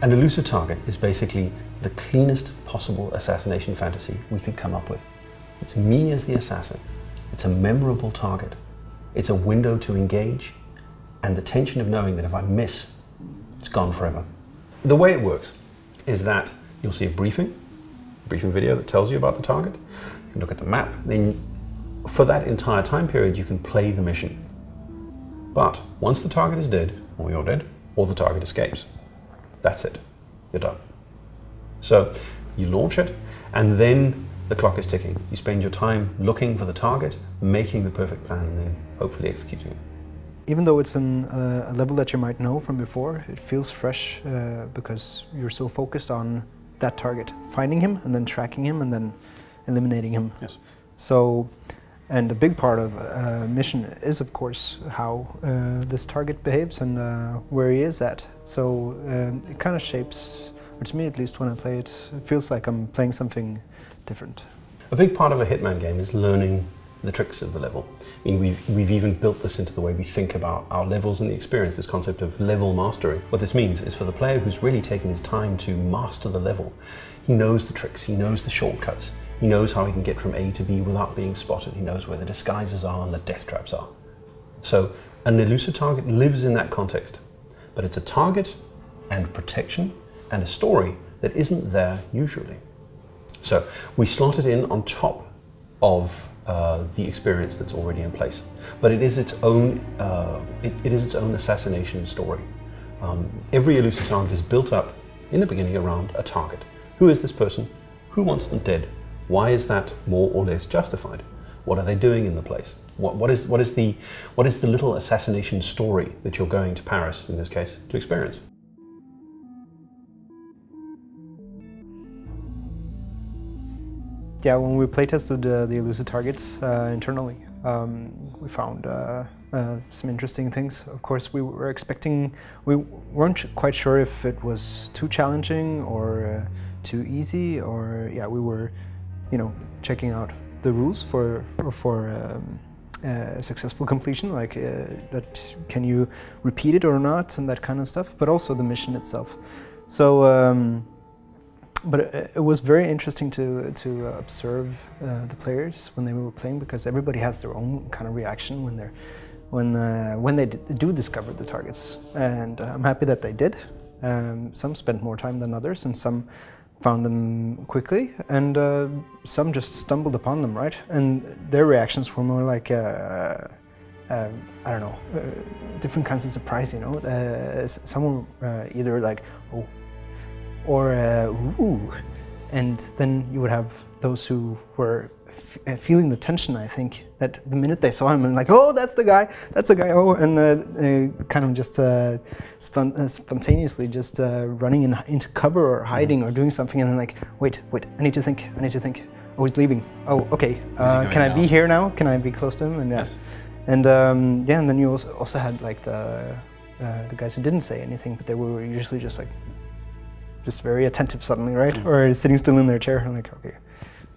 An elusive target is basically the cleanest possible assassination fantasy we could come up with. It's me as the assassin. It's a memorable target. It's a window to engage, and the tension of knowing that if I miss, it's gone forever. The way it works is that you'll see a briefing video that tells you about the target. You can look at the map. Then for that entire time period, you can play the mission. But once the target is dead, or you're dead, or the target escapes, that's it. You're done. So you launch it, and then the clock is ticking. You spend your time looking for the target, making the perfect plan, and then hopefully executing it. Even though it's a level that you might know from before, it feels fresh because you're so focused on that target, finding him and then tracking him and then eliminating him. Yes. So, and a big part of a mission is, of course, how this target behaves and where he is at. So it kind of shapes, or to me at least when I play it, it feels like I'm playing something different. A big part of a Hitman game is learning the tricks of the level. I mean, we've even built this into the way we think about our levels and the experience, this concept of level mastery. What this means is for the player who's really taken his time to master the level, he knows the tricks, he knows the shortcuts, he knows how he can get from A to B without being spotted, he knows where the disguises are and the death traps are. So an elusive target lives in that context, but it's a target and protection and a story that isn't there usually. So we slot it in on top of the experience that's already in place, but it is its own it is its own assassination story. Every elusive target is built up in the beginning around a target. Who is this person? Who wants them dead? Why is that more or less justified? What are they doing in the place? What is the little assassination story that you're going to Paris, in this case, to experience? Yeah, when we playtested the elusive targets internally, we found some interesting things. Of course, we weren't quite sure if it was too challenging or too easy, or yeah, we were, checking out the rules for successful completion, like that can you repeat it or not, and that kind of stuff. But also the mission itself. So. But it was very interesting to observe the players when they were playing, because everybody has their own kind of reaction when they do discover the targets, and I'm happy that they did. Some spent more time than others, and some found them quickly, and some just stumbled upon them, right? And their reactions were more like I don't know, different kinds of surprise. Some were either like, oh, or ooh, and then you would have those who were feeling the tension, I think, that the minute they saw him and like, oh, that's the guy, oh, and kind of just spontaneously just running into cover or hiding or doing something, and then like, wait, I need to think, oh, he's leaving, oh, okay, can I be here now, can I be close to him, and yes. And and then you also had like the guys who didn't say anything, but they were usually just like, just very attentive suddenly, right? Mm-hmm. Or sitting still in their chair and like, okay,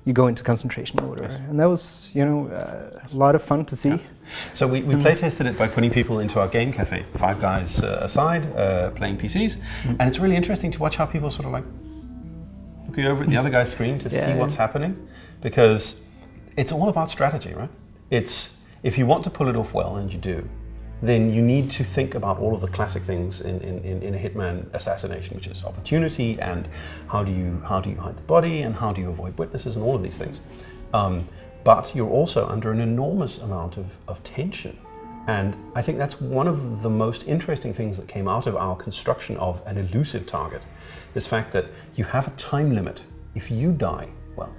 you go into concentration mode. Yes. And that was, a lot of fun to see. Yeah. So we play-tested it by putting people into our game cafe, 5 guys aside, playing PCs. Mm-hmm. And it's really interesting to watch how people sort of like looking over at the other guy's screen to see what's happening, because it's all about strategy, right? It's, if you want to pull it off well, and you do, then you need to think about all of the classic things in a Hitman assassination, which is opportunity, and how do you hide the body, and how do you avoid witnesses, and all of these things. But you're also under an enormous amount of tension. And I think that's one of the most interesting things that came out of our construction of an elusive target. This fact that you have a time limit. If you die, well,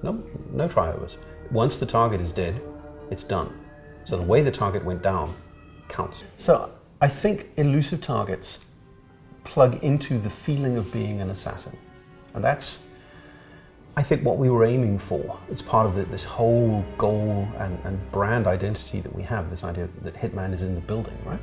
no tryovers. Once the target is dead, it's done. So the way the target went down counts. So I think elusive targets plug into the feeling of being an assassin. And that's, I think, what we were aiming for. It's part of this whole goal and brand identity that we have, this idea that Hitman is in the building, right?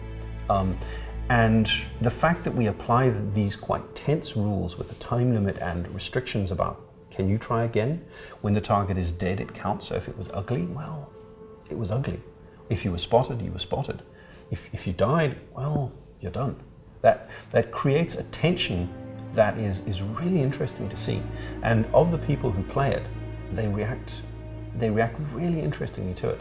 And the fact that we apply these quite tense rules with a time limit and restrictions about, can you try again? When the target is dead, it counts. So if it was ugly, well, it was ugly. If you were spotted, you were spotted. If you died, well, you're done. that creates a tension that is really interesting to see. And of the people who play it, they react really interestingly to it.